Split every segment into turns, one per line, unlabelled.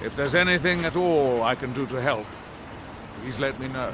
If there's anything at all I can do to help, please let me know.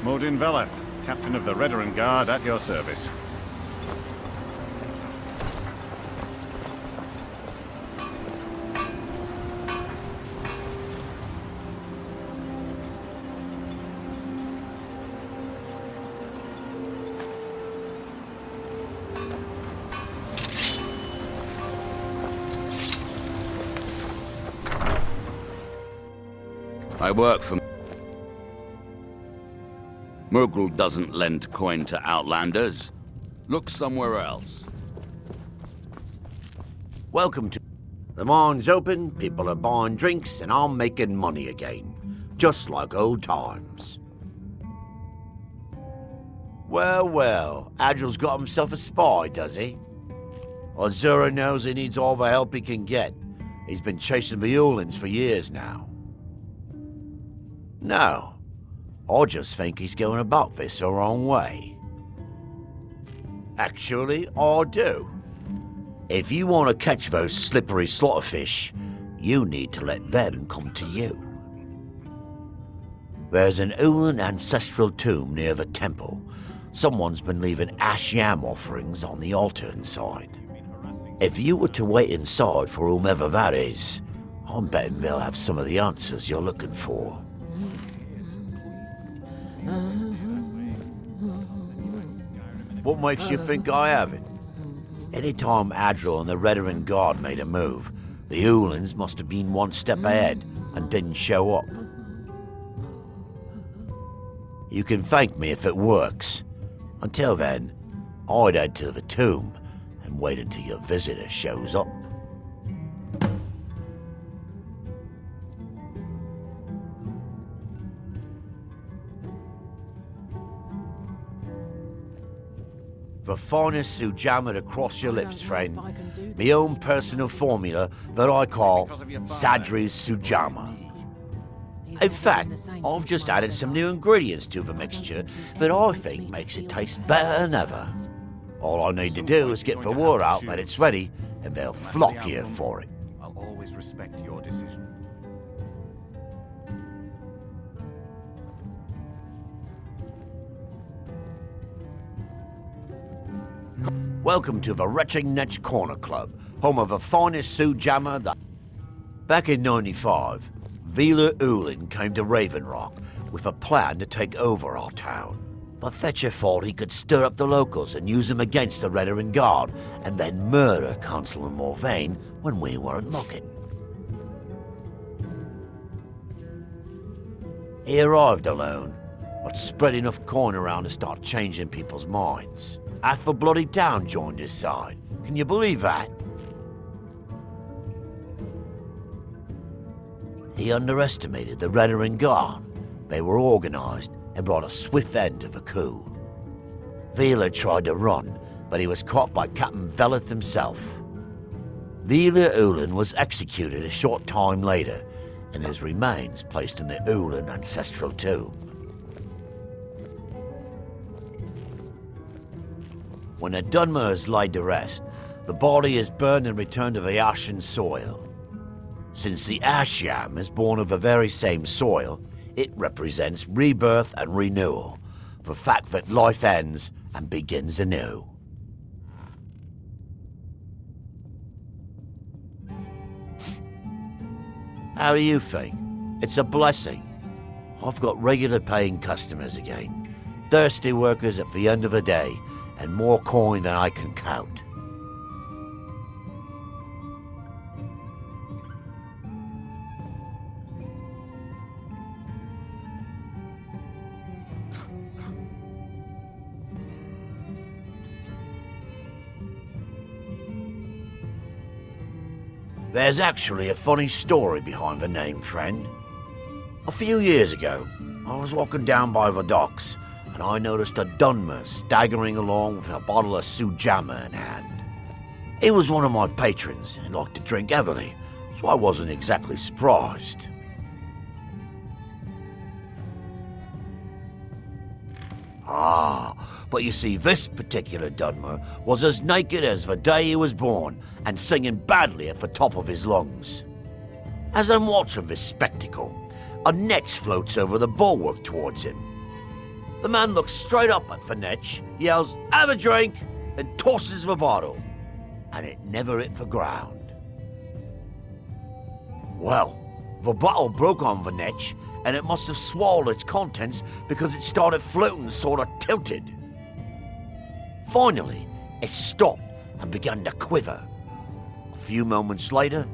Modin Veleth, Captain of the Veteran Guard, at your service.
I work for... Murgle doesn't lend coin to outlanders. Look somewhere else.
Welcome to... The mine's open, people are buying drinks, and I'm making money again. Just like old times. Well, well, Adril's got himself a spy, does he? Azura knows he needs all the help he can get. He's been chasing the Ulans for years now. No. I just think he's going about this the wrong way. Actually, I do. If you want to catch those slippery slaughterfish, you need to let them come to you. There's an Ulan ancestral tomb near the temple. Someone's been leaving ash yam offerings on the altar inside. If you were to wait inside for whomever that is, I'm betting they'll have some of the answers you're looking for. What makes you think I haven't? Anytime Adril and the Veteran Guard made a move, the Ulans must have been one step ahead and didn't show up. You can thank me if it works. Until then, I'd head to the tomb and wait until your visitor shows up. The finest sujama to cross your lips, friend. My own personal formula that I call Sadri's Sujama. In fact, I've just added some new ingredients to the mixture that I think makes it taste better than ever. All I need to do is get the word out that it's ready, and they'll flock here for it.
I'll always respect your decision.
Welcome to the Retching Netch Corner Club, home of the finest Sujama that... Back in '95, Vila Ulin came to Raven Rock with a plan to take over our town. The Fetcher thought he could stir up the locals and use them against the Veteran Guard, and then murder Consul Morvain when we weren't looking. He arrived alone, but spread enough coin around to start changing people's minds. Half the bloody town joined his side. Can you believe that? He underestimated the Redaring Guard. They were organised and brought a swift end to the coup. Wheeler tried to run, but he was caught by Captain Veleth himself. Wheeler Ulan was executed a short time later, and his remains placed in the Ulan ancestral tomb. When the Dunmer is laid to rest, the body is burned and returned to the ashen soil. Since the ash yam is born of the very same soil, it represents rebirth and renewal, the fact that life ends and begins anew. How do you think? It's a blessing. I've got regular paying customers again, thirsty workers at the end of the day, and more coin than I can count. There's actually a funny story behind the name, friend. A few years ago, I was walking down by the docks, and I noticed a Dunmer staggering along with a bottle of Sujamma in hand. He was one of my patrons and liked to drink heavily, so I wasn't exactly surprised. But you see, this particular Dunmer was as naked as the day he was born and singing badly at the top of his lungs. As I'm watching this spectacle, a netch floats over the bulwark towards him. The man looks straight up at the netch, yells, "Have a drink," and tosses the bottle, and it never hit the ground. Well, the bottle broke on the netch, and it must have swallowed its contents because it started floating sort of tilted. Finally, it stopped and began to quiver. A few moments later,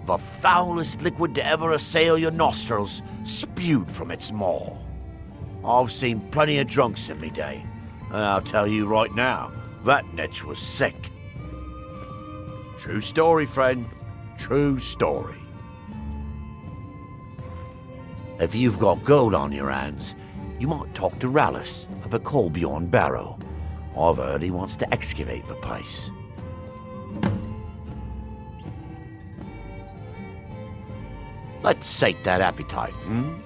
the foulest liquid to ever assail your nostrils spewed from its maw. I've seen plenty of drunks in me day, and I'll tell you right now, that netch was sick. True story, friend. True story. If you've got gold on your hands, you might talk to Rallis of the Colbjorn Barrow. I've heard he wants to excavate the place. Let's sate that appetite, hmm?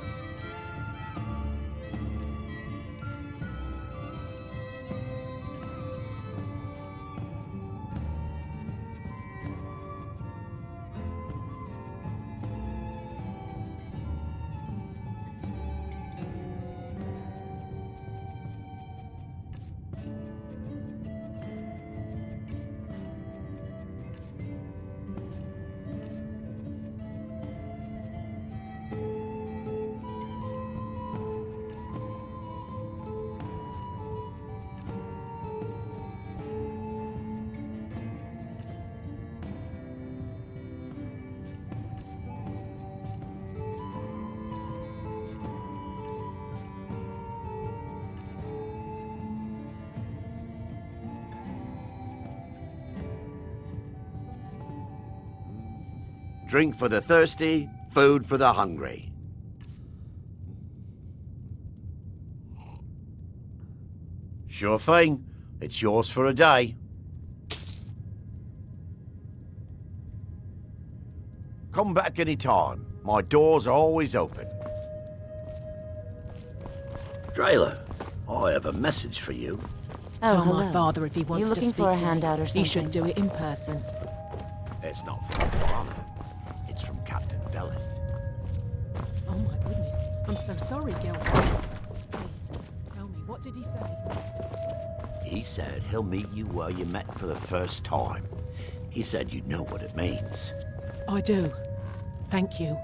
Drink for the thirsty, food for the hungry. Sure thing. It's yours for a day. Come back any time. My doors are always open. Drayla, I have a message for you.
Tell my father if he wants to speak
for a
to me.
handout or
He
something?
should do it in person.
It's not from my father. It's from Captain Veleth.
Oh my goodness. I'm so sorry, Gil. Please, tell me, what did he say?
He said he'll meet you where you met for the first time. He said you'd know what it means.
I do. Thank you.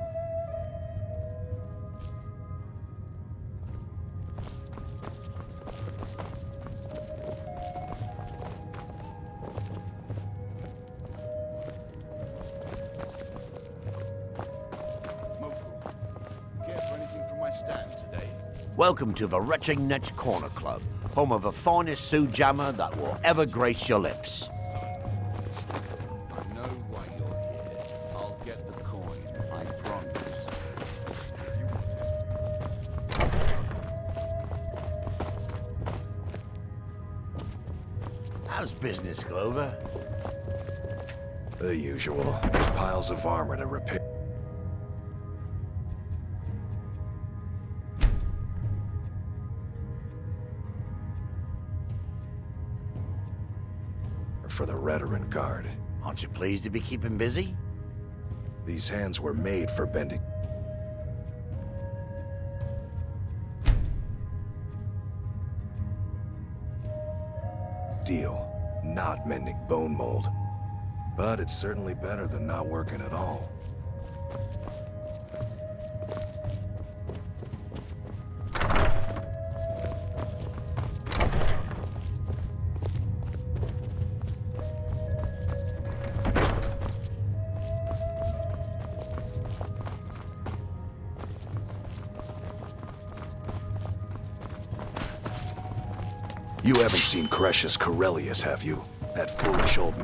Care for anything from my stand today?
Welcome to the Retching Netch Corner Club, home of the finest Sue Jammer that will ever grace your lips.
I know why you're here. I'll get the coin, I promise.
How's business, Clover?
The usual. Piles of armor to repair. For the Veteran Guard.
Aren't you pleased to be keeping busy?
These hands were made for bending. Steel, not mending bone mold. But it's certainly better than not working at all. You haven't seen Crescius Corellius, have you? That foolish old...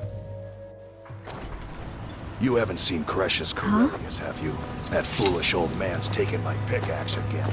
You haven't seen Crescius Corellius, have you? That foolish old man's taken my pickaxe again.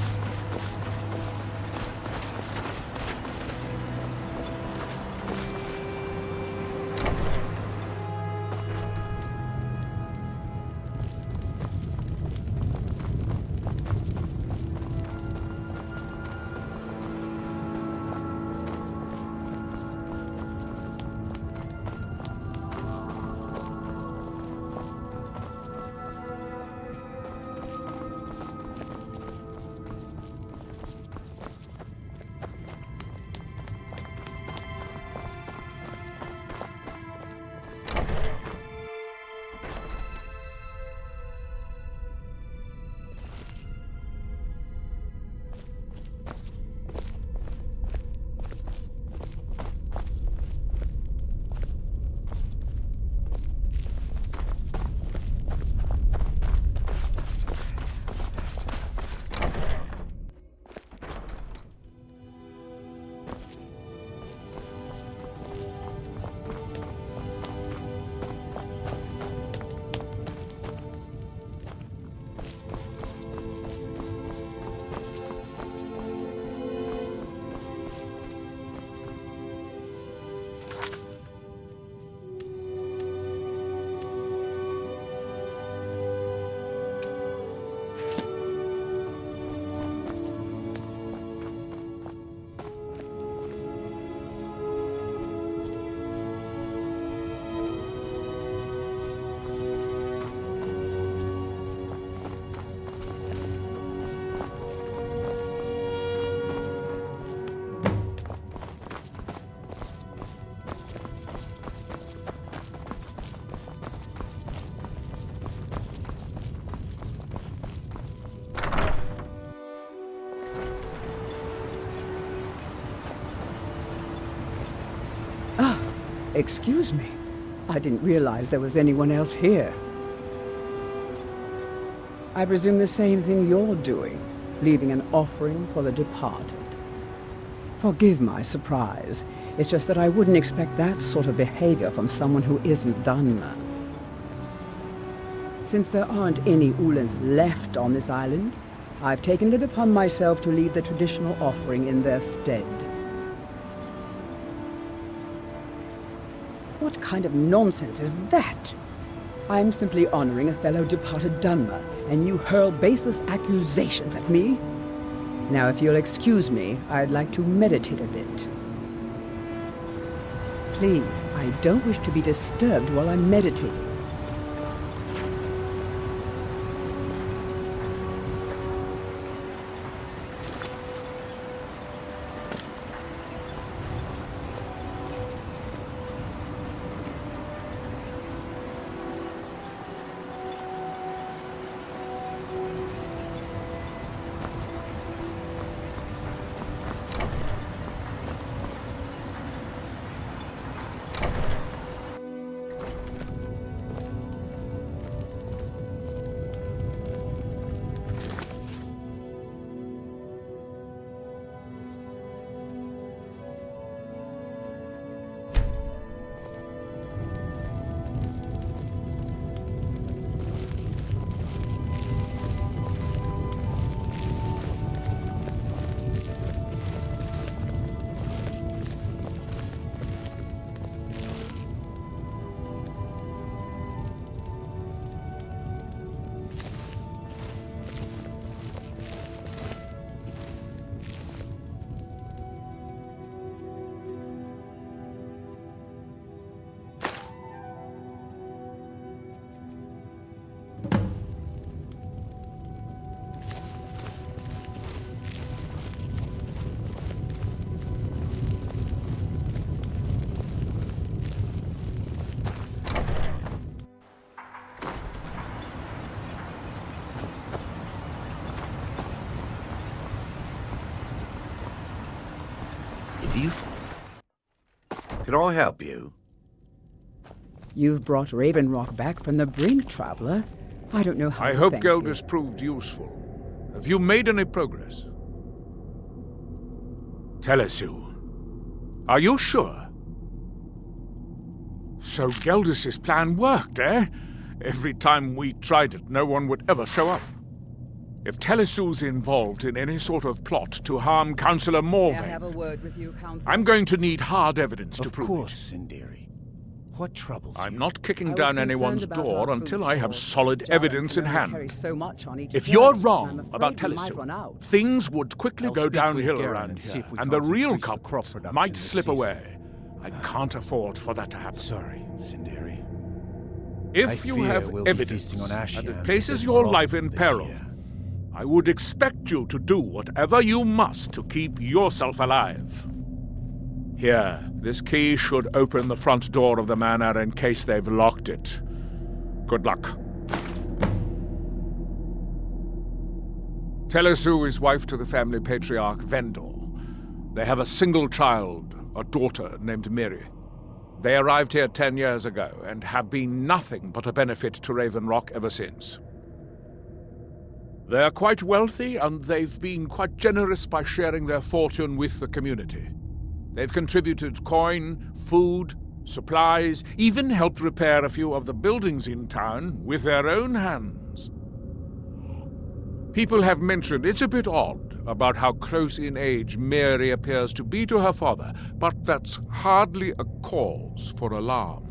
Excuse me. I didn't realize there was anyone else here. I presume the same thing you're doing, leaving an offering for the departed. Forgive my surprise. It's just that I wouldn't expect that sort of behavior from someone who isn't Dunmer. Since there aren't any Ulans left on this island, I've taken it upon myself to leave the traditional offering in their stead. What kind of nonsense is that? I'm simply honoring a fellow departed Dunmer, and you hurl baseless accusations at me? Now, if you'll excuse me, I'd like to meditate a bit. Please, I don't wish to be disturbed while I'm meditating.
you... Can I help you?
You've brought Raven Rock back from the brink, traveler. I don't know how
I
to
hope
thank
Geldis
you.
proved useful. Have you made any progress? Telesu, are you sure? So Geldis' plan worked, eh? Every time we tried it, no one would ever show up. If Telesu's involved in any sort of plot to harm Councillor
May I
Morvain,
have a word with you, Counselor?
I'm going to need hard evidence to
Of
prove
course, Sindiri. What troubles you?
I'm not kicking
I was
down
concerned
anyone's
about
door
our
until
food
I have
stores.
solid
Jarrett
evidence
can
in
only
hand.
carry so much on each
If
journey,
you're
and
wrong
I'm afraid
about
we might run
Telesu,
out.
things would quickly
I'll
go
speak with
downhill
Garen
around
and see
here,
if we
and the
can't
real
increase the crop
culprits
production
might
this
slip
season.
away. I can't afford for that to happen.
Sorry, Sindiri.
If
I
you
fear
have
we'll be
evidence
feasting on ash
and it
yams
places
a bit
your
more
life
often
in
this
peril,
year.
I would expect you to do whatever you must to keep yourself alive. Here, this key should open the front door of the manor in case they've locked it. Good luck. Telesu is wife to the family patriarch Vendor. They have a single child, a daughter named Miri. They arrived here 10 years ago and have been nothing but a benefit to Raven Rock ever since. They're quite wealthy, and they've been quite generous by sharing their fortune with the community. They've contributed coin, food, supplies, even helped repair a few of the buildings in town with their own hands. People have mentioned it's a bit odd about how close in age Mary appears to be to her father, but that's hardly a cause for alarm.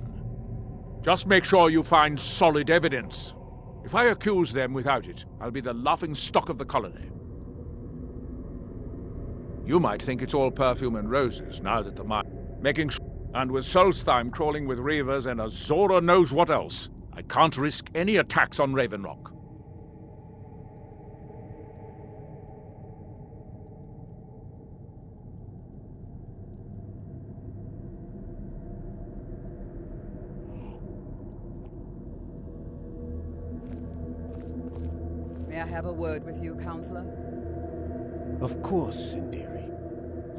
Just make sure you find solid evidence. If I accuse them without it, I'll be the laughing stock of the colony. You might think it's all perfume and roses now that the and with Solstheim crawling with reavers and Azora knows what else, I can't risk any attacks on Raven Rock.
May I have a word with you, Counselor?
Of course, Sindiri.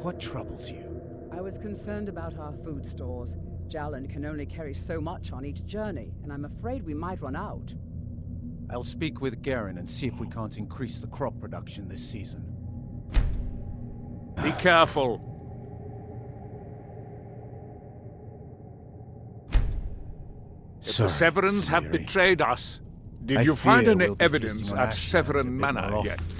What troubles you?
I was concerned about our food stores. Jalan can only carry so much on each journey, and I'm afraid we might run out.
I'll speak with Garen and see if we can't increase the crop production this season.
Be careful. If the Severans have
Sindiri.
betrayed us, did
I
you find
fear
any
we'll be
evidence
feasting on
at
ash yams a
Severin
bit
Manor
more
yet?
often.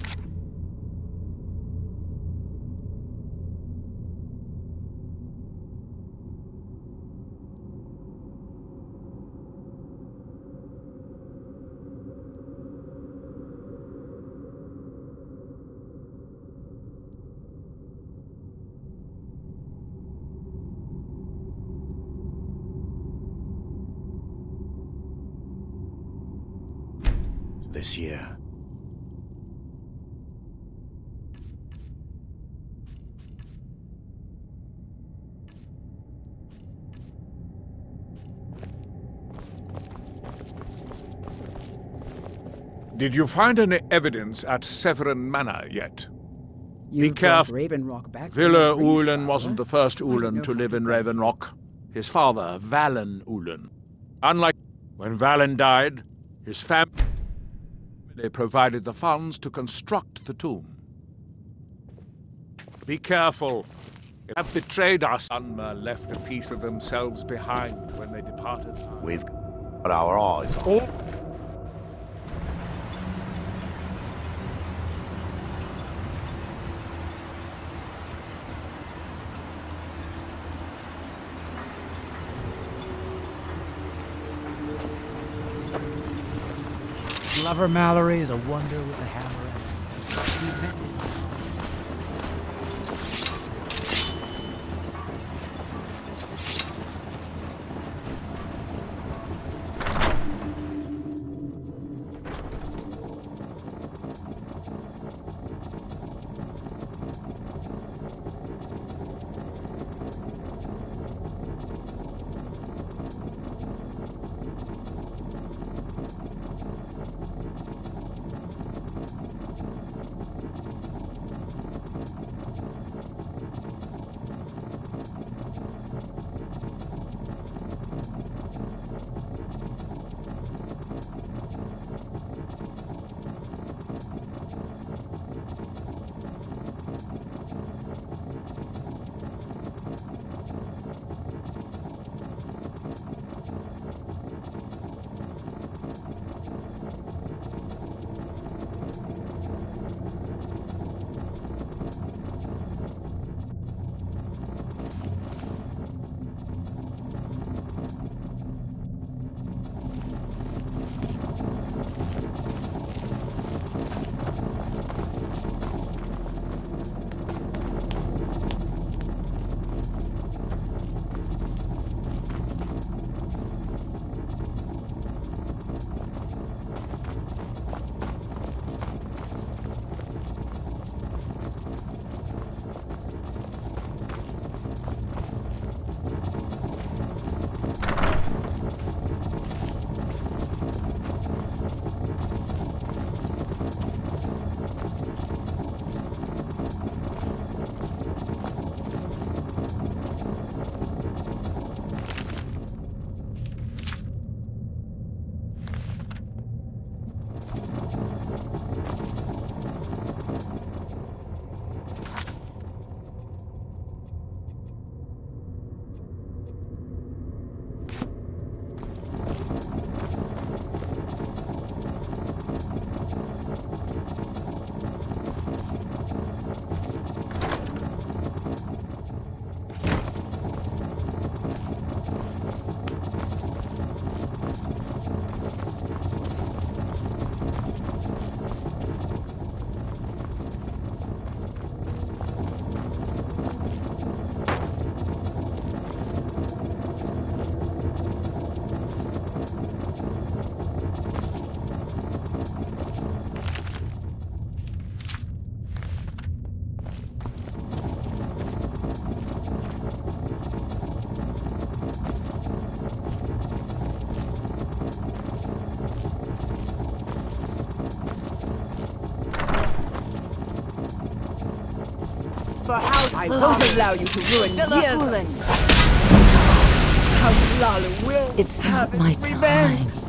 This year.
Did you find any evidence at Severin Manor yet?
You've brought
careful.
Raven Rock back. from
Villa
the brink,
Ulen
traveler.
wasn't the first
I don't
Ulen
know
to
how
live
to
in
thank
Raven
you.
Rock. His father, Valen Ulen. Unlike when Valen died, his family provided the funds to construct the tomb. Be careful. They have betrayed us. Unmer left a piece of themselves behind when they departed.
We've got our eyes on.
All
Lover Mallory is a wonder with a hammer.
for House I won't allow you to ruin years. House Lala will
It's
have
not my
its revenge.
time.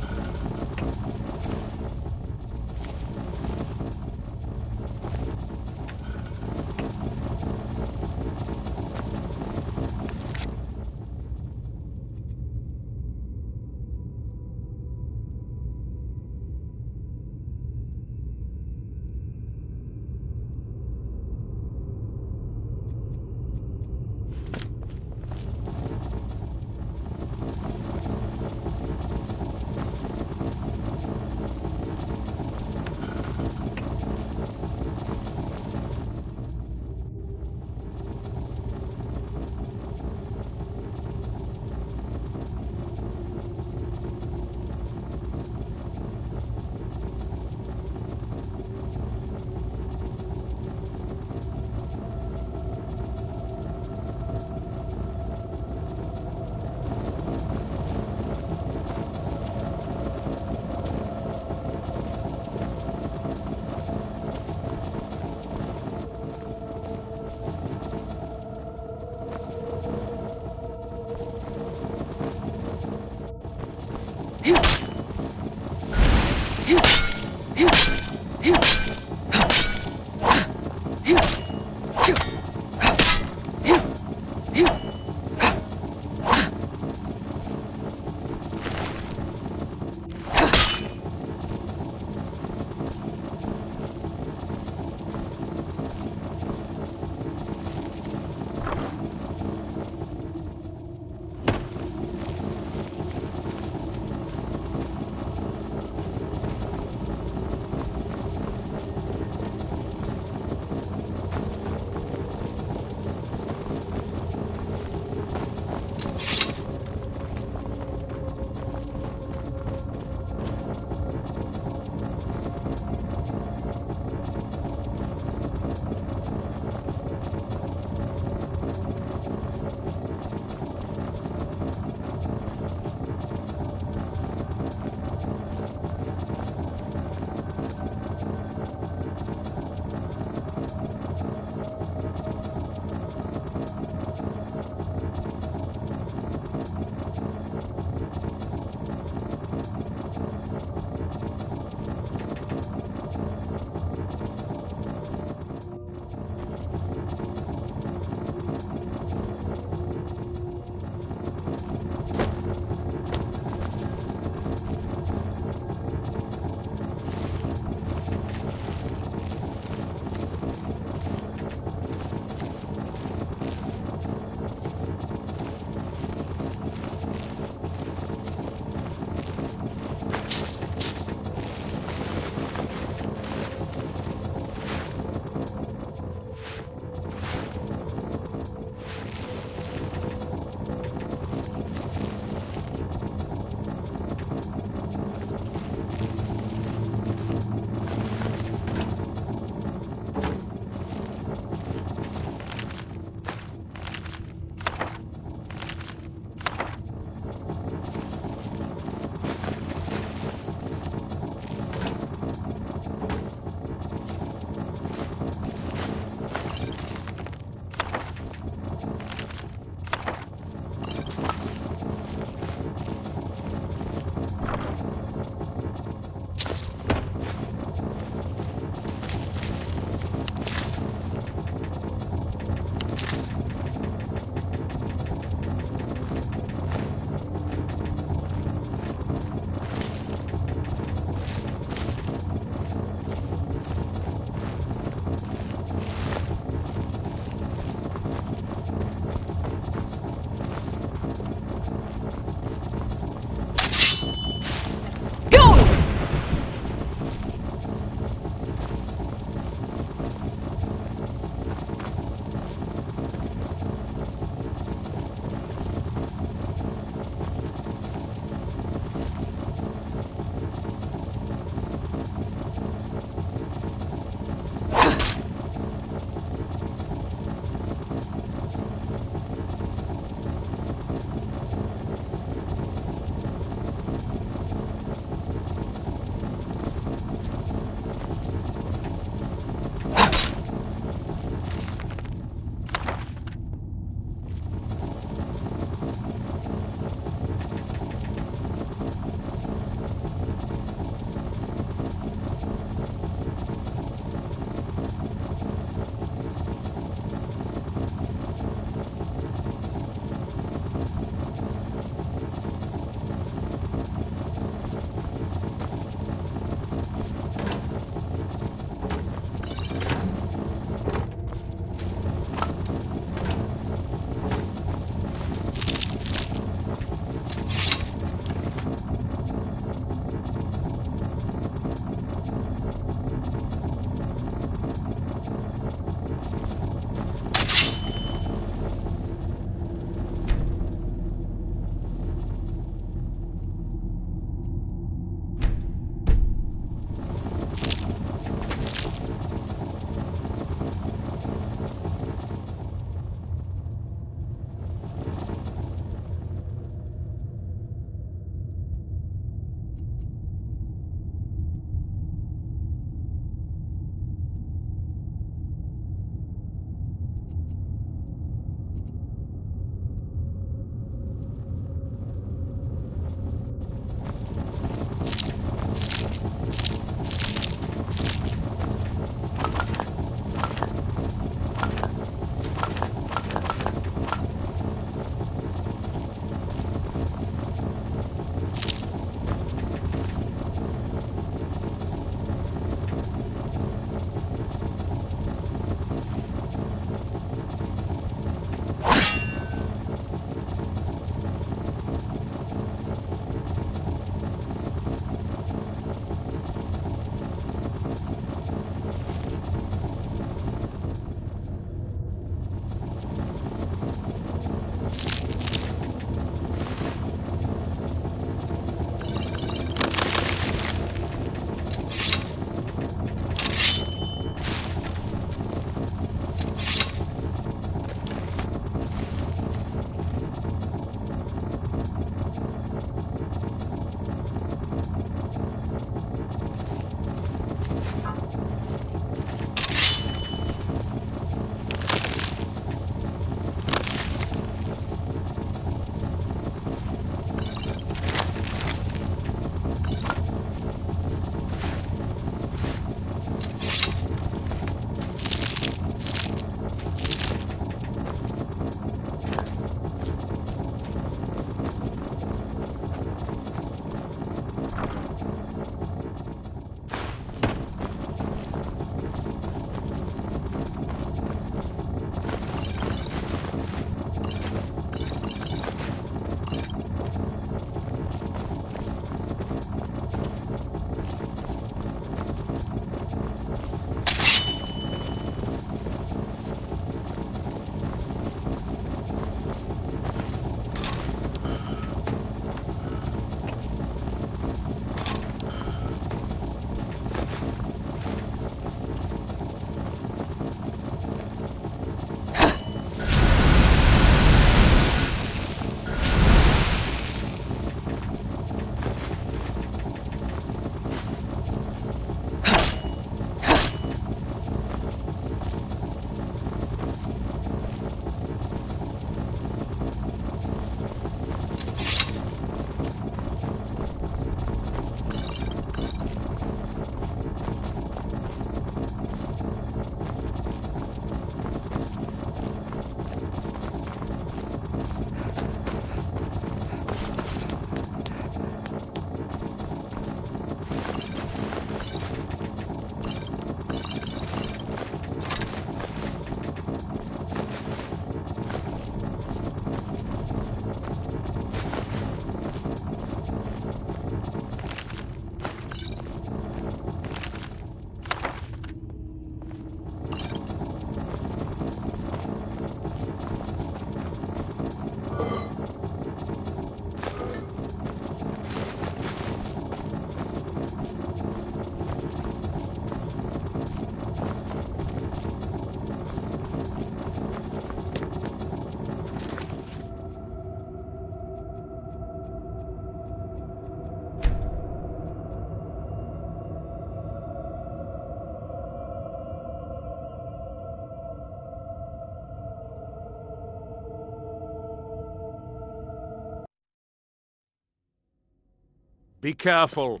Be careful.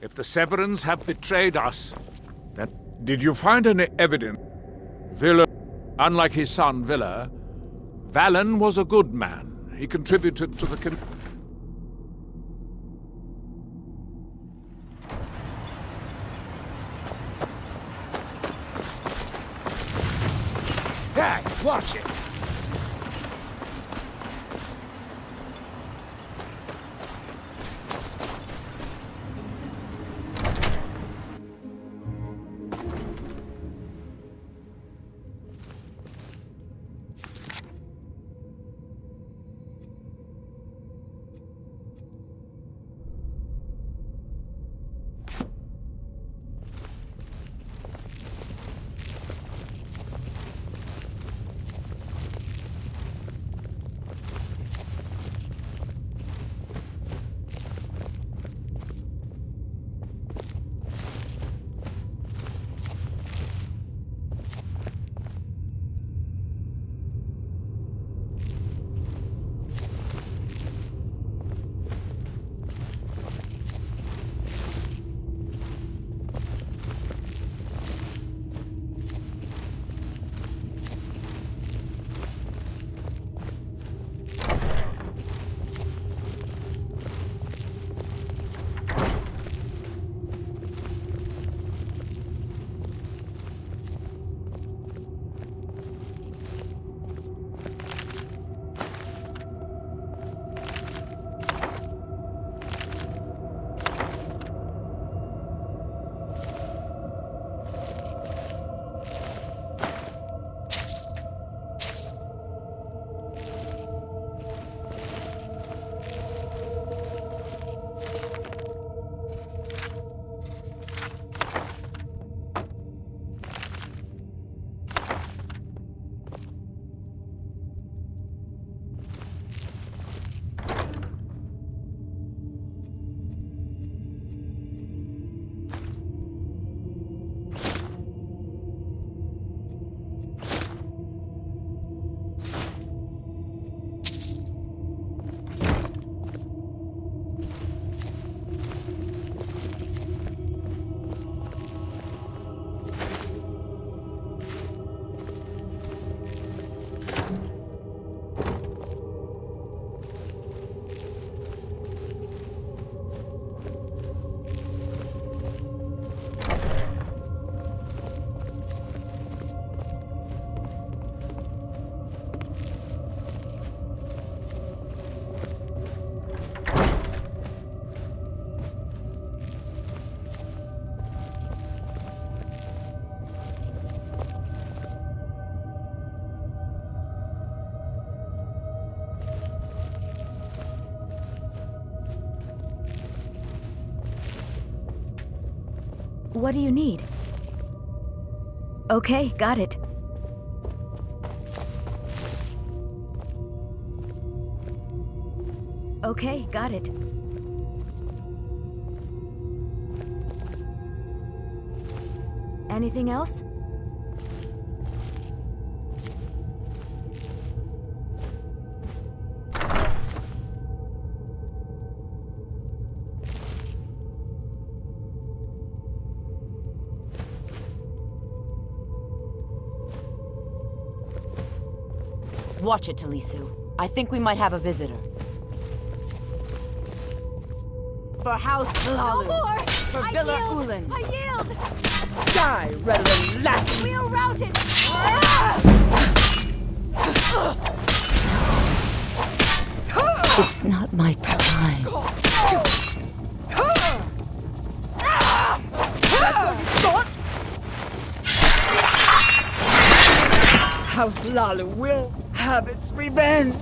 If the Severins have betrayed us, then did you find any evidence? Villa, unlike his son Villa, Valen was a good man. He contributed to the
Hey, watch it!
What do you need? Okay, got it. Okay, got it. Anything else?
Watch it, Talisu. I think we might have a visitor. For House Lalu.
No more!
For Villa Ulan.
I yield!
Die, Reverend Latin!
We'll rout it!
It's not my time.
That's all you thought? House Lalu will have its revenge!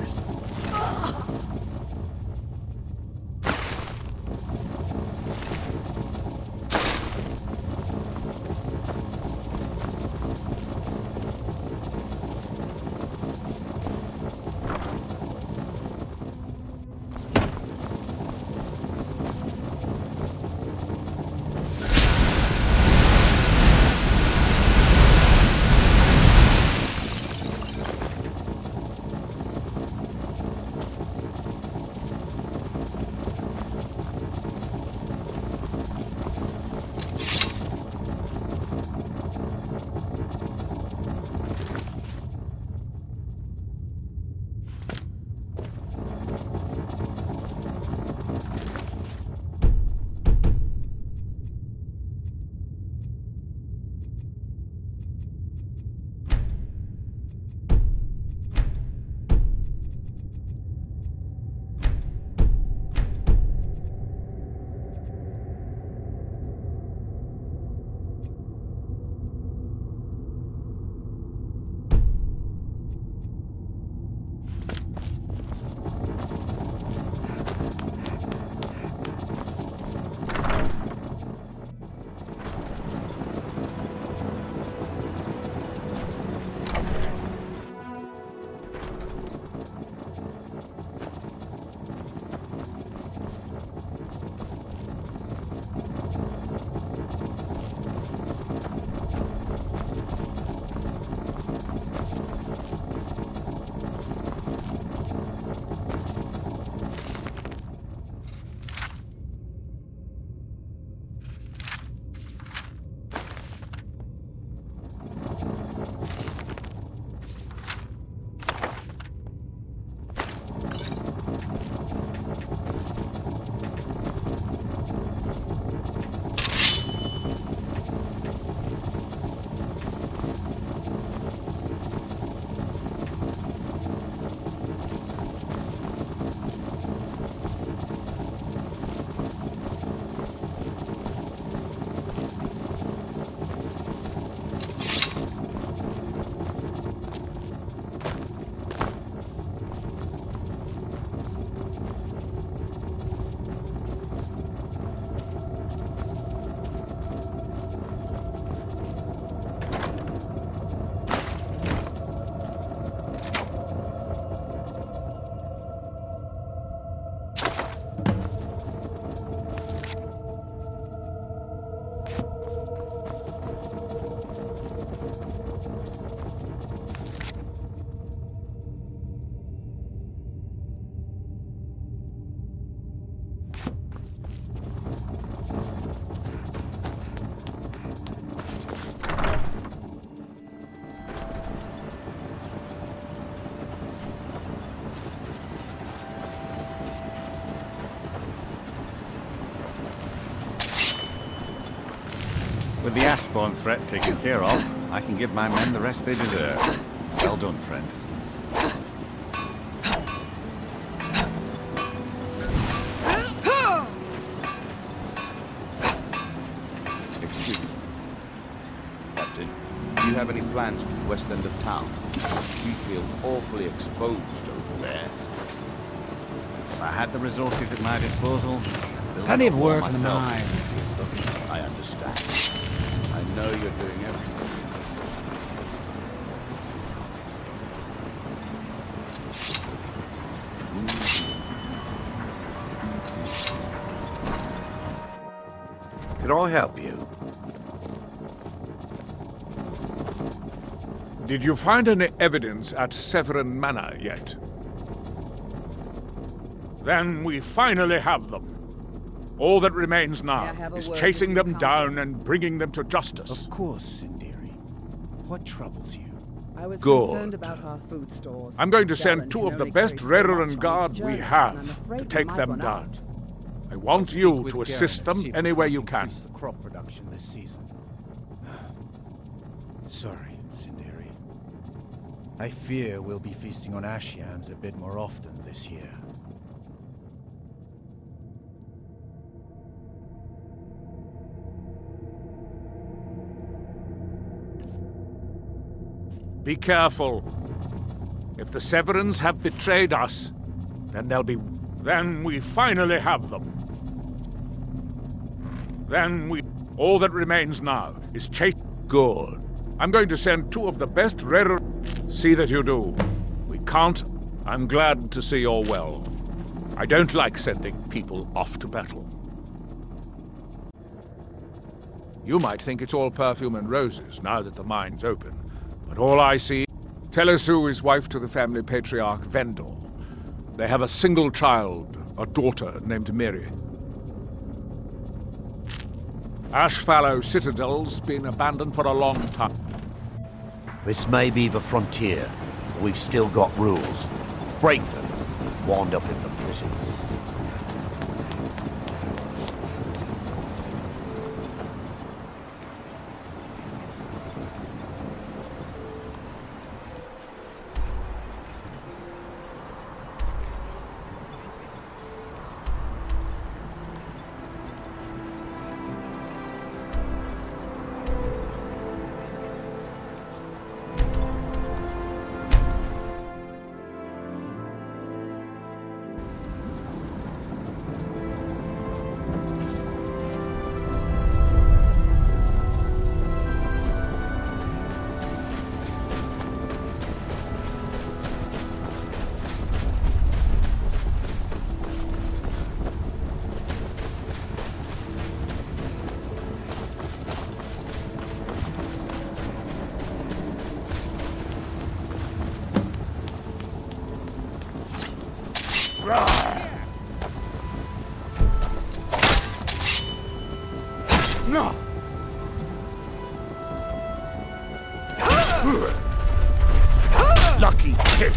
With the Ashbourne threat taken care of, I can give my men the rest they deserve. Well done, friend.
Excuse me. Captain, do you have any plans for the west end of town? We feel awfully exposed over there.
If I had the resources at my disposal,
Plenty of work in the
myself.
mine.
I understand. I know you're doing everything.
Can I help you?
Did you find any evidence at Severin Manor yet? Then we finally have them. All that remains now is chasing them down and bringing them to justice.
Of course, Sindiri. What troubles you?
I was
Good.
concerned about our food stores.
I'm going to send
Darren
two
can
of the
only
best
carry so much
Redoran
on
Guard
each
we
journey, and I'm
have
afraid
to
we
take
might
them
run
down.
out.
I want you to assist them any way you can.
Increase the crop production this season. Sorry, Sindiri. I fear we'll be feasting on ash yams a bit more often this year.
Be careful. If the Severins have betrayed us, then they'll be... Then we finally have them. All that remains now is chase... Good. I'm going to send two of the best Redoran... See that you do. We can't. I'm glad to see you're well. I don't like sending people off to battle. You might think it's all perfume and roses now that the mine's open, but all I see... Telesu is wife to the family patriarch Vendor. They have a single child, a daughter named Miri. Ashfallow Citadel's been abandoned for a long time.
This may be the frontier, but we've still got rules. Break them, wound up in the prisons. No! Lucky hit!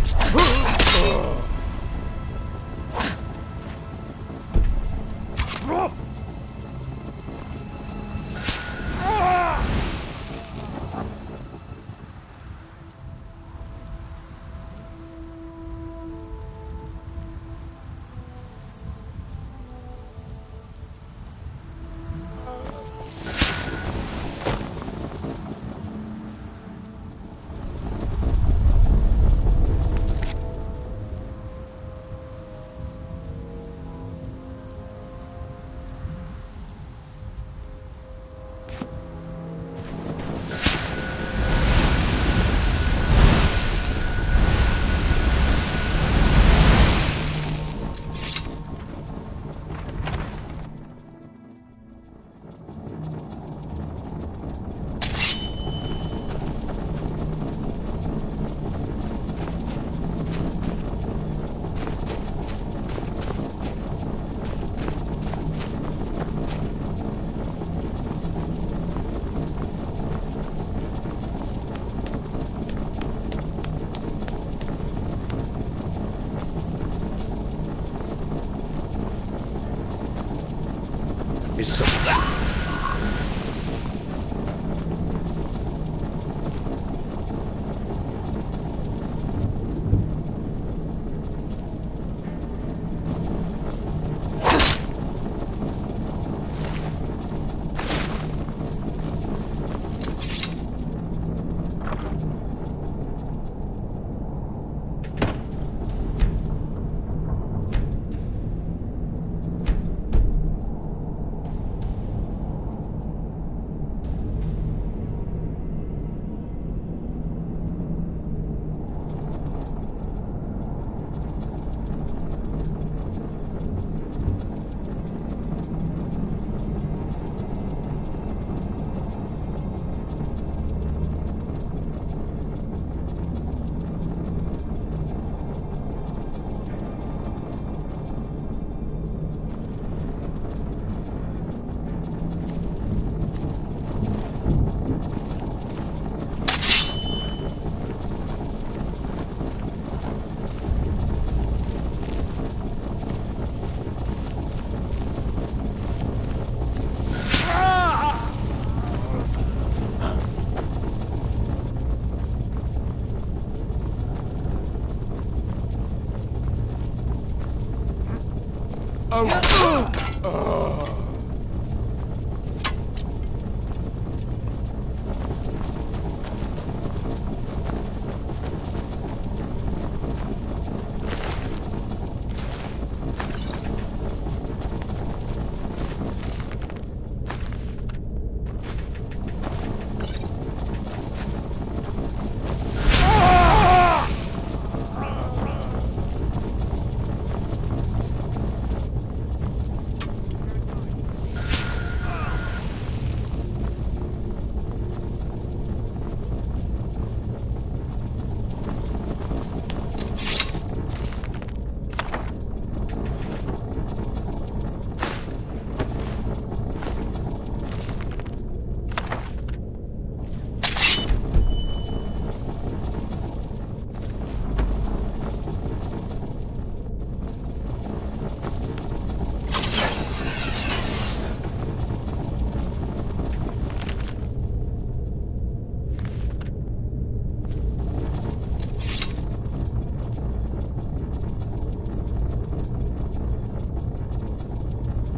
Oh!